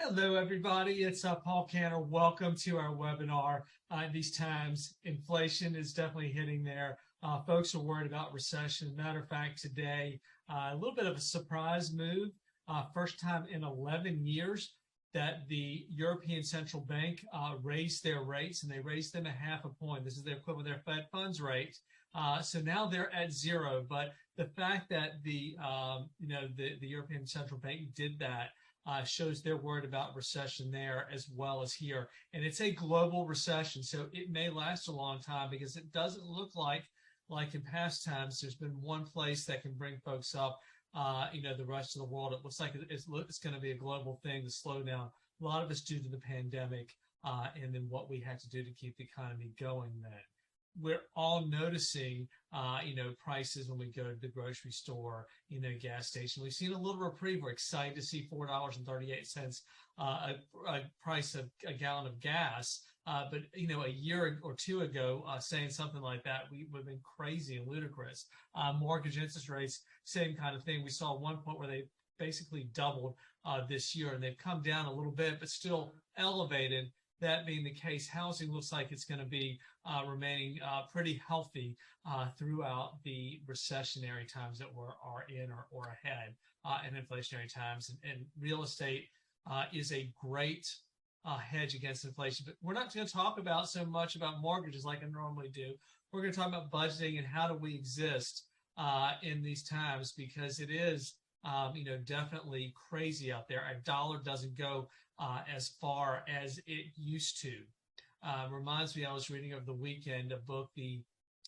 Hello, everybody. It's Paul Cantor. Welcome to our webinar. In these times, inflation is definitely hitting there. Folks are worried about recession. Matter of fact, today, a little bit of a surprise move. First time in 11 years that the European Central Bank raised their rates, and they raised them a half a point. This is the equivalent of their Fed funds rate. So now they're at zero. But the fact that the European Central Bank did that shows they're worried about recession there as well as here. And it's a global recession, so it may last a long time because it doesn't look like in past times, there's been one place that can bring folks up. The rest of the world, it looks like it's going to be a global thing to slow down. A lot of it's due to the pandemic and then what we had to do to keep the economy going then. We're all noticing, prices when we go to the grocery store, gas station. We've seen a little reprieve. We're excited to see $4.38 a price of a gallon of gas. But a year or two ago, saying something like that, we would have been crazy and ludicrous. Mortgage interest rates, same kind of thing. We saw one point where they basically doubled this year, and they've come down a little bit, but still elevated. That being the case, housing looks like it's going to be remaining pretty healthy throughout the recessionary times that we are in or ahead in inflationary times. And real estate is a great hedge against inflation. But we're not going to talk about so much about mortgages like I normally do. We're going to talk about budgeting and how do we exist in these times, because it is definitely crazy out there. A dollar doesn't go as far as it used to. Reminds me, I was reading over the weekend a book, The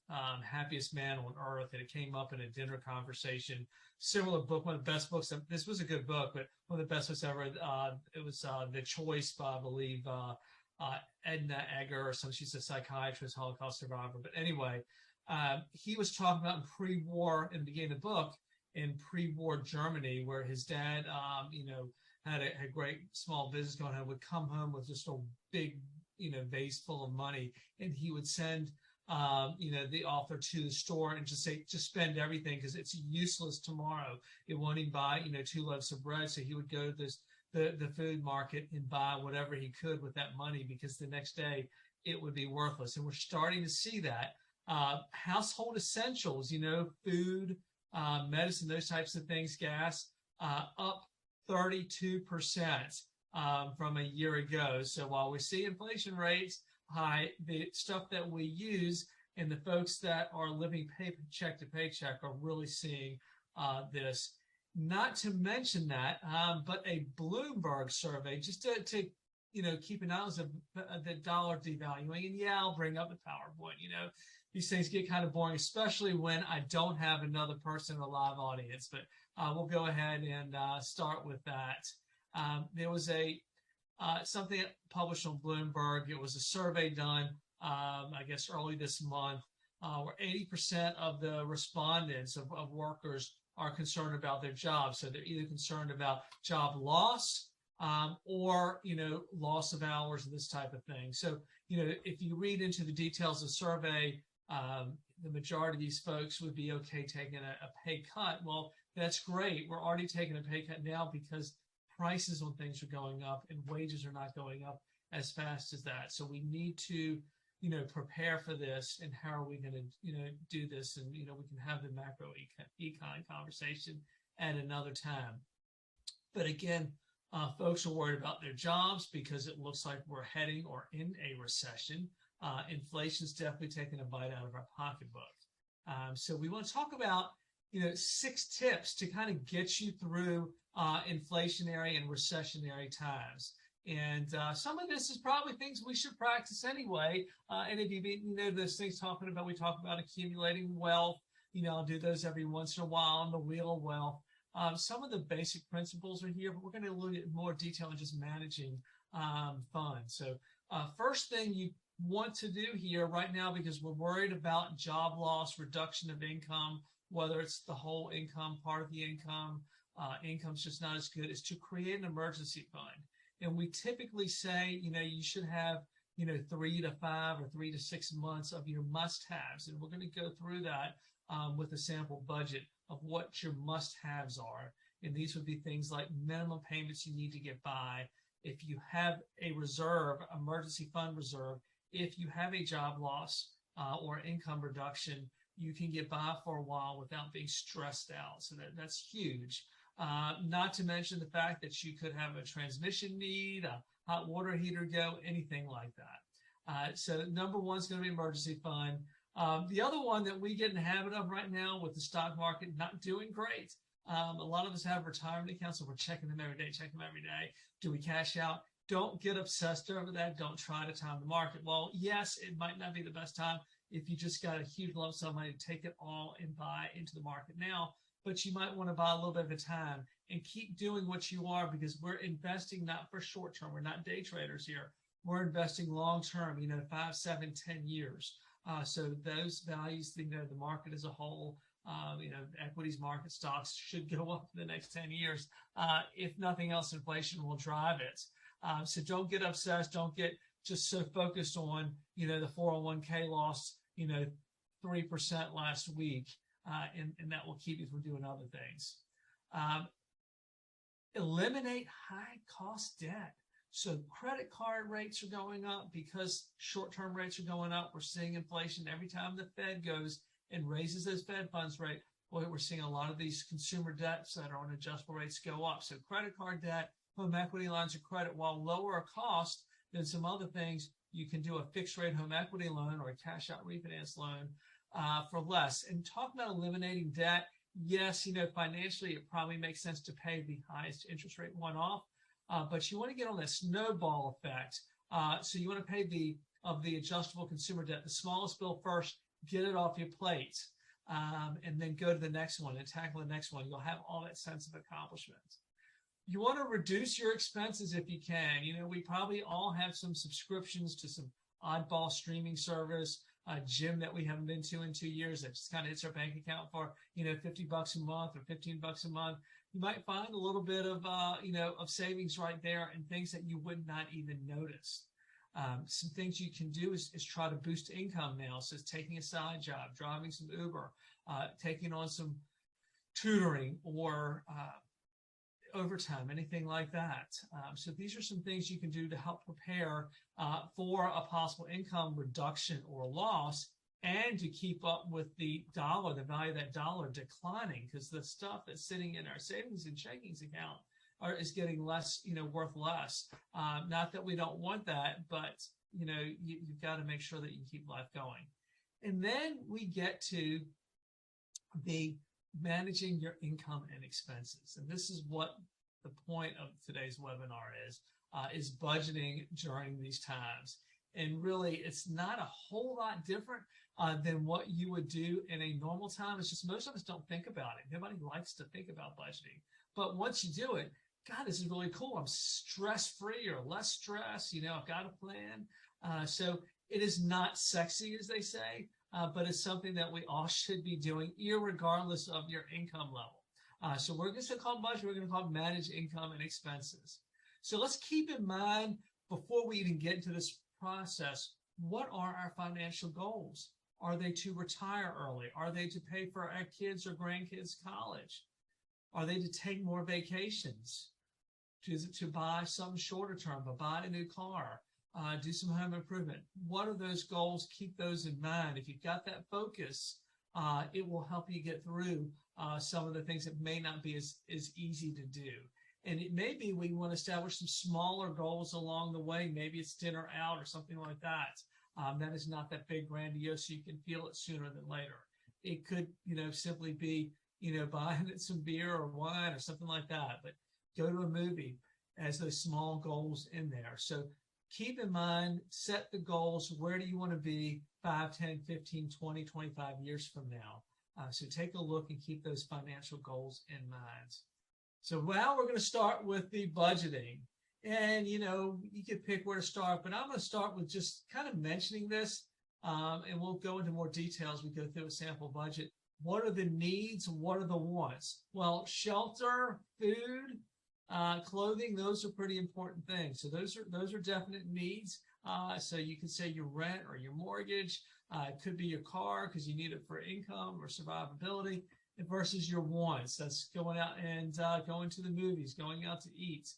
Happiest Man on Earth, and it came up in a dinner conversation. Similar book, one of the best books. This was a good book, but one of the best books ever. It was The Choice by, I believe, Edna Eger or something. She's a psychiatrist, Holocaust survivor. But anyway, he was talking about in pre-war, in the beginning of the book, in pre-war Germany, where his dad, had a great small business going on, would come home with just a big, vase full of money, and he would send, the author to the store and just say, just spend everything because it's useless tomorrow. It won't even buy, 2 loaves of bread. So he would go to the food market and buy whatever he could with that money because the next day it would be worthless. And we're starting to see that. Household essentials, food, medicine, those types of things, gas, up 32% from a year ago. So while we see inflation rates high, the stuff that we use and the folks that are living paycheck to paycheck are really seeing this. Not to mention that, but a Bloomberg survey, just to keep an eye on the dollar devaluing. And yeah, I'll bring up the PowerPoint. These things get kind of boring, especially when I don't have another person in a live audience. But we'll go ahead and start with that. There was something published on Bloomberg. It was a survey done, I guess, early this month, where 80% of the respondents of workers are concerned about their jobs. So they're either concerned about job loss or, loss of hours and this type of thing. So, if you read into the details of the survey, the majority of these folks would be okay taking a pay cut. Well, that's great. We're already taking a pay cut now because prices on things are going up and wages are not going up as fast as that. So we need to, prepare for this, and how are we going to, do this? And, we can have the macro econ conversation at another time. But again, folks are worried about their jobs because it looks like we're heading or in a recession. Inflation's definitely taking a bite out of our pocketbook. So we want to talk about, 6 tips to kind of get you through inflationary and recessionary times. And some of this is probably things we should practice anyway. And if you those things we talk about accumulating wealth. I'll do those every once in a while on the Wheel of Wealth. Some of the basic principles are here, but we're going to look at more detail in just managing funds. So first thing you want to do here right now, because we're worried about job loss, reduction of income, whether it's the whole income, part of the income, income's just not as good, is to create an emergency fund. And we typically say, you should have, 3 to 5 or 3 to 6 months of your must-haves. And we're going to go through that with a sample budget of what your must-haves are. And these would be things like minimum payments you need to get by, if you have a reserve, emergency fund reserve, if you have a job loss or income reduction, you can get by for a while without being stressed out. So that's huge. Not to mention the fact that you could have a transmission need, a hot water heater go, anything like that. So number one is going to be emergency fund. The other one that we get in the habit of right now with the stock market not doing great, a lot of us have retirement accounts, so we're checking them every day. Do we cash out? Don't get obsessed over that. Don't try to time the market. Well, yes, it might not be the best time if you just got a huge lump sum money to take it all and buy into the market now, but you might want to buy a little bit of a time and keep doing what you are, because we're investing not for short term. We're not day traders here. We're investing long term, 5, 7, 10 years. So those values, the market as a whole, equities, market, stocks should go up in the next 10 years. If nothing else, inflation will drive it. So don't get obsessed. Don't get just so focused on, the 401k lost, 3% last week. And that will keep you from doing other things. Eliminate high cost debt. So credit card rates are going up because short-term rates are going up. We're seeing inflation every time the Fed goes and raises those Fed funds rate. Boy, we're seeing a lot of these consumer debts that are on adjustable rates go up. So credit card debt, home equity lines of credit, while lower a cost than some other things, you can do a fixed rate home equity loan or a cash out refinance loan for less. And talk about eliminating debt. Yes, financially, it probably makes sense to pay the highest interest rate one off. But you want to get on that snowball effect. So you want to pay the adjustable consumer debt, the smallest bill first, get it off your plate, and then go to the next one and tackle the next one. You'll have all that sense of accomplishment. You want to reduce your expenses if you can. We probably all have some subscriptions to some oddball streaming service, a gym that we haven't been to in 2 years that just kind of hits our bank account for, $50 a month or $15 a month. You might find a little bit of, of savings right there and things that you would not even notice. Some things you can do is try to boost income now. So it's taking a side job, driving some Uber, taking on some tutoring or overtime, anything like that. So these are some things you can do to help prepare for a possible income reduction or loss, and to keep up with the dollar, the value of that dollar declining, because the stuff that's sitting in our savings and checkings account is getting less, worth less. Not that we don't want that, but, you've got to make sure that you keep life going. And then we get to the managing your income and expenses. And this is what the point of today's webinar is budgeting during these times. And really, it's not a whole lot different than what you would do in a normal time. It's just most of us don't think about it. Nobody likes to think about budgeting. But once you do it, God, this is really cool. I'm stress-free or less stress. I've got a plan. So it is not sexy, as they say, but it's something that we all should be doing, irregardless of your income level. So we're going to call budget. We're going to call it manage income and expenses. So let's keep in mind, before we even get into this process, what are our financial goals? Are they to retire early? Are they to pay for our kids' or grandkids' college? Are they to take more vacations? To buy something shorter term, but buy a new car, do some home improvement? What are those goals? Keep those in mind. If you've got that focus, it will help you get through some of the things that may not be as easy to do. And it may be we want to establish some smaller goals along the way. Maybe it's dinner out or something like that. That is not that big grandiose, so you can feel it sooner than later. It could, simply be, buying some beer or wine or something like that. But go to a movie as those small goals in there. So keep in mind, set the goals. Where do you want to be 5, 10, 15, 20, 25 years from now? So take a look and keep those financial goals in mind. So now we're going to start with the budgeting. And, you could pick where to start, but I'm going to start with just kind of mentioning this, and we'll go into more details as we go through a sample budget. What are the needs? What are the wants? Well, shelter, food, clothing, those are pretty important things. So those are definite needs. So you can say your rent or your mortgage. It could be your car because you need it for income or survivability, versus your wants. That's going out and going to the movies, going out to eat.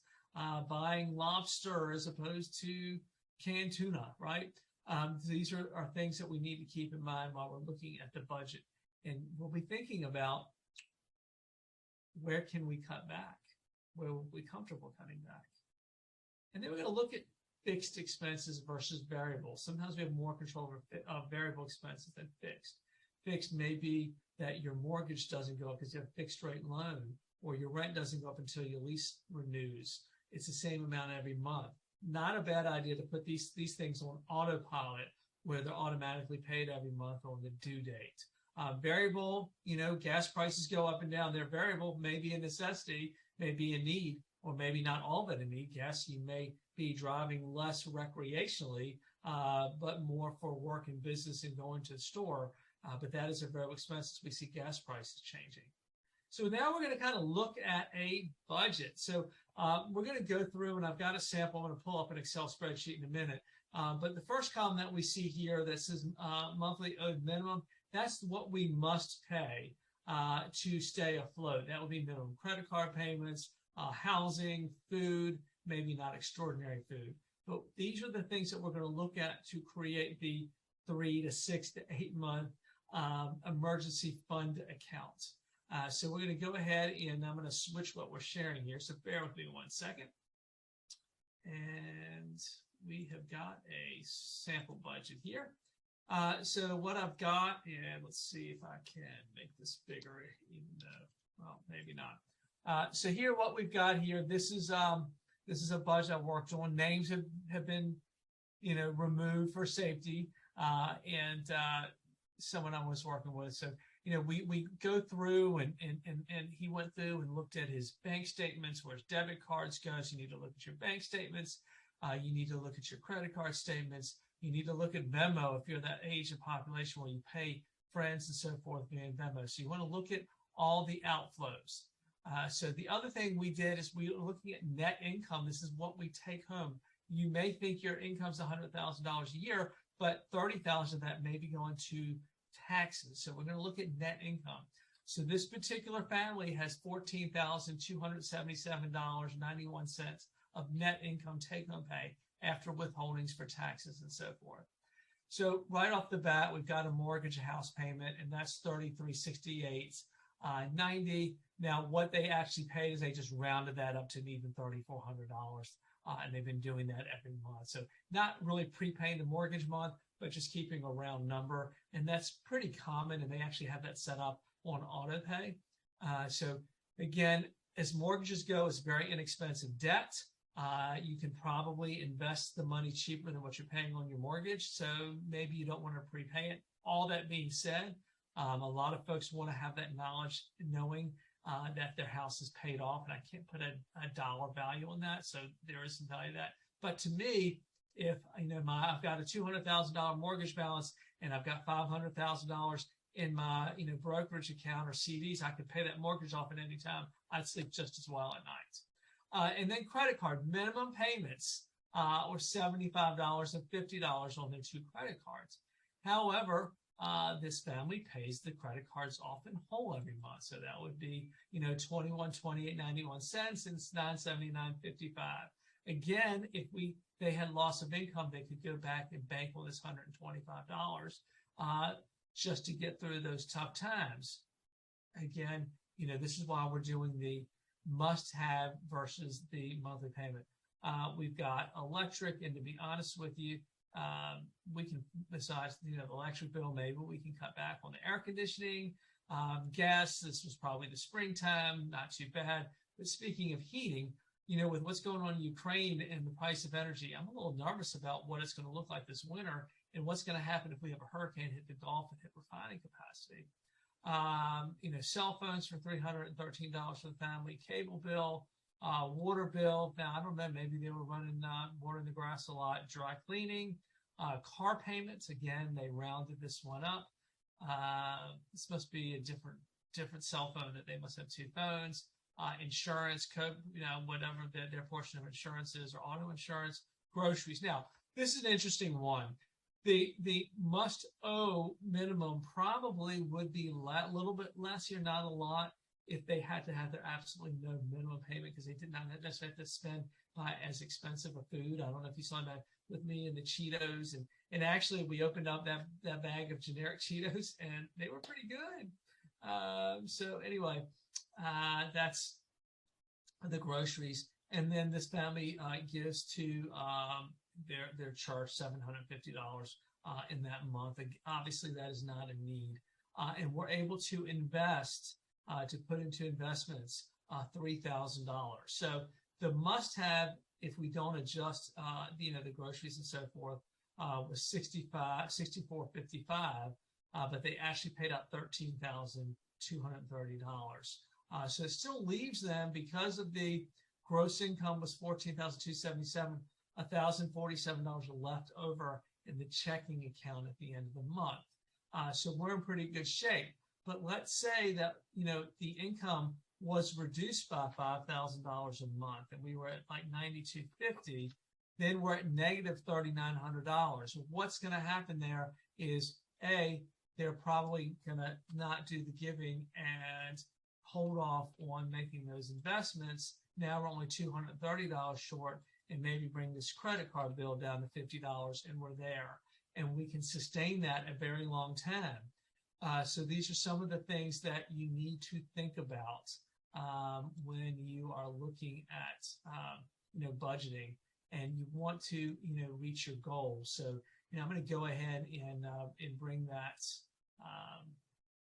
buying lobster as opposed to canned tuna, right? These are things that we need to keep in mind while we're looking at the budget. And we'll be thinking about where can we cut back? Where will we be comfortable cutting back? And then we're going to look at fixed expenses versus variable. Sometimes we have more control over variable expenses than fixed. Fixed may be that your mortgage doesn't go up because you have a fixed rate loan, or your rent doesn't go up until your lease renews. It's the same amount every month. Not a bad idea to put these things on autopilot where they're automatically paid every month on the due date. Variable, gas prices go up and down. They're variable, may be a necessity, may be a need, or maybe not all of it a need. Yes, you may be driving less recreationally, but more for work and business and going to the store. But that is a variable expense as we see gas prices changing. So now we're going to kind of look at a budget. So we're going to go through, and I've got a sample. I'm going to pull up an Excel spreadsheet in a minute. But the first column that we see here that says monthly owed minimum, that's what we must pay to stay afloat. That would be minimum credit card payments, housing, food, maybe not extraordinary food. But these are the things that we're going to look at to create the 3 to 6 to 8 month emergency fund account. So we're going to go ahead and I'm going to switch what we're sharing here. So bear with me 1 second. And we have got a sample budget here. So what I've got, and let's see if I can make this bigger, even though, well, maybe not. So here, what we've got here, this is a budget I worked on. Names have been, removed for safety, and someone I was working with. So, we go through and he went through and looked at his bank statements, where his debit cards go. So you need to look at your bank statements. You need to look at your credit card statements. You need to look at Venmo if you're that age of population where you pay friends and so forth via Venmo. So you want to look at all the outflows. So the other thing we did is we were looking at net income. This is what we take home. You may think your income's $100,000 a year, but $30,000 of that may be going to taxes. So we're going to look at net income. So this particular family has $14,277.91 of net income take-home pay after withholdings for taxes and so forth. So right off the bat, we've got a mortgage, a house payment, and that's $3,368.90. Now, what they actually paid is they just rounded that up to an even $3,400, and they've been doing that every month. So not really prepaying the mortgage month, but just keeping a round number, and that's pretty common, and they actually have that set up on auto pay. So again, as mortgages go, it's very inexpensive debt. You can probably invest the money cheaper than what you're paying on your mortgage, so maybe you don't want to prepay it. All that being said, a lot of folks want to have that knowledge, knowing that their house is paid off, and I can't put a dollar value on that, so there is some value to that. But to me, if I've got a $200,000 mortgage balance and I've got $500,000 in my brokerage account or CDs, I could pay that mortgage off at any time. I'd sleep just as well at night. And then credit card minimum payments or $75 and $50 on their 2 credit cards. However, this family pays the credit cards off in whole every month, so that would be $21.28.91 and $979.55. Again, if they had loss of income, they could go back and bank on this $125 just to get through those tough times. Again, this is why we're doing the must-have versus the monthly payment. We've got electric, and to be honest with you, we can, besides the electric bill, maybe we can cut back on the air conditioning. Gas, this was probably the springtime, not too bad. But speaking of heating, with what's going on in Ukraine and the price of energy, I'm a little nervous about what it's going to look like this winter and what's going to happen if we have a hurricane hit the Gulf and hit refining capacity. Cell phones for $313 for the family, cable bill, water bill. Now, I don't know, maybe they were running watering the grass a lot. Dry cleaning, car payments. Again, they rounded this one up. This must be a different cell phone, that they must have 2 phones. Insurance, whatever their portion of insurance is, or auto insurance, groceries. Now, this is an interesting one. The must owe minimum probably would be a little bit less here, not a lot. if they had to have their absolutely no minimum payment because they did not necessarily have to spend as expensive a food. I don't know if you saw that with me and the Cheetos, and actually we opened up that bag of generic Cheetos and they were pretty good. So anyway, that's the groceries. And then this family gives to their church $750 in that month. Obviously, that is not a need. And we're able to invest, to put into investments, $3,000. So the must-have, if we don't adjust, the groceries and so forth, was $64.55, but they actually paid out $13,230. So it still leaves them, because of the gross income was $14,277, $1,047 left over in the checking account at the end of the month. So we're in pretty good shape. But let's say that, the income was reduced by $5,000 a month and we were at like $9,250, then we're at negative $3,900. What's going to happen there is, they're probably going to not do the giving and hold off on making those investments. Now we're only $230 short, and maybe bring this credit card bill down to $50, and we're there. And we can sustain that a very long time. So these are some of the things that you need to think about when you are looking at, budgeting, and you want to, reach your goals. So, I'm going to go ahead and bring that.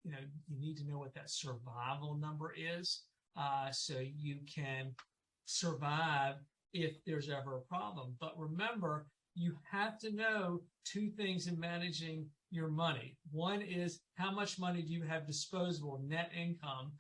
You need to know what that survival number is, so you can survive if there's ever a problem. But remember, you have to know two things in managing your money. One is, how much money do you have disposable, net income?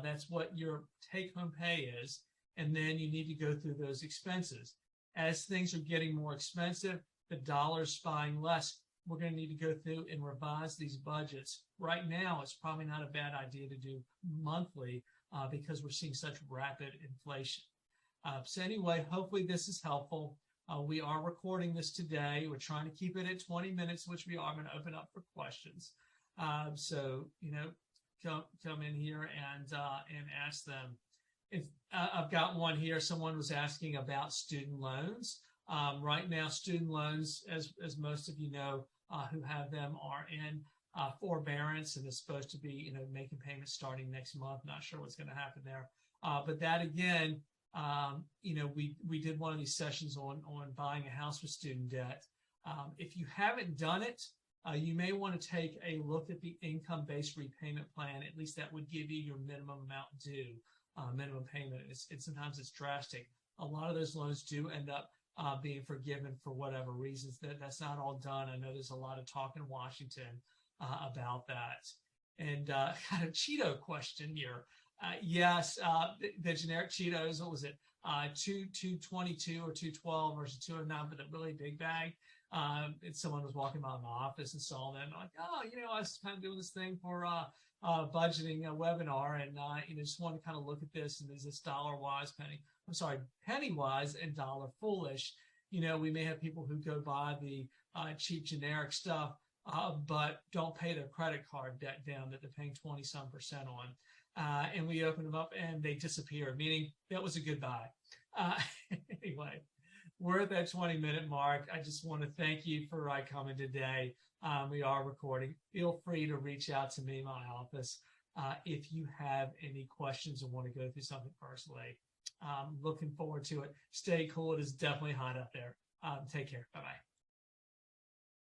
That's what your take-home pay is. And then you need to go through those expenses. As things are getting more expensive, the dollar's buying less. We're going to need to go through and revise these budgets. Right now, it's probably not a bad idea to do monthly because we're seeing such rapid inflation. So anyway, hopefully this is helpful. We are recording this today. We're trying to keep it at 20 minutes, which we are going to open up for questions. So, come in here and ask them. If I've got one here, someone was asking about student loans. Right now, student loans, as most of you know, who have them, are in forbearance, and is supposed to be, making payments starting next month. Not sure what's going to happen there. But that again, we did one of these sessions on buying a house with student debt. If you haven't done it, you may want to take a look at the income-based repayment plan. At least that would give you your minimum amount due, minimum payment. Sometimes it's drastic. A lot of those loans do end up being forgiven for whatever reasons. That's not all done. I know there's a lot of talk in Washington about that. And kind of Cheeto question here. Yes, the generic Cheetos, what was it? $2.22 or $2.12 versus $2.09 for the really big bag. And someone was walking by my office and saw them. Like, I was kind of doing this thing for budgeting a webinar, and just wanted to kind of look at this. And is this penny wise and dollar foolish? We may have people who go buy the cheap generic stuff, but don't pay their credit card debt down that they're paying 20-some% on. And we open them up and they disappear, meaning that was a good buy. Anyway, we're at that 20-minute mark. I just want to thank you for coming today. We are recording. Feel free to reach out to me in my office if you have any questions or want to go through something personally. Looking forward to it. Stay cool. It is definitely hot out there. Take care. Bye-bye.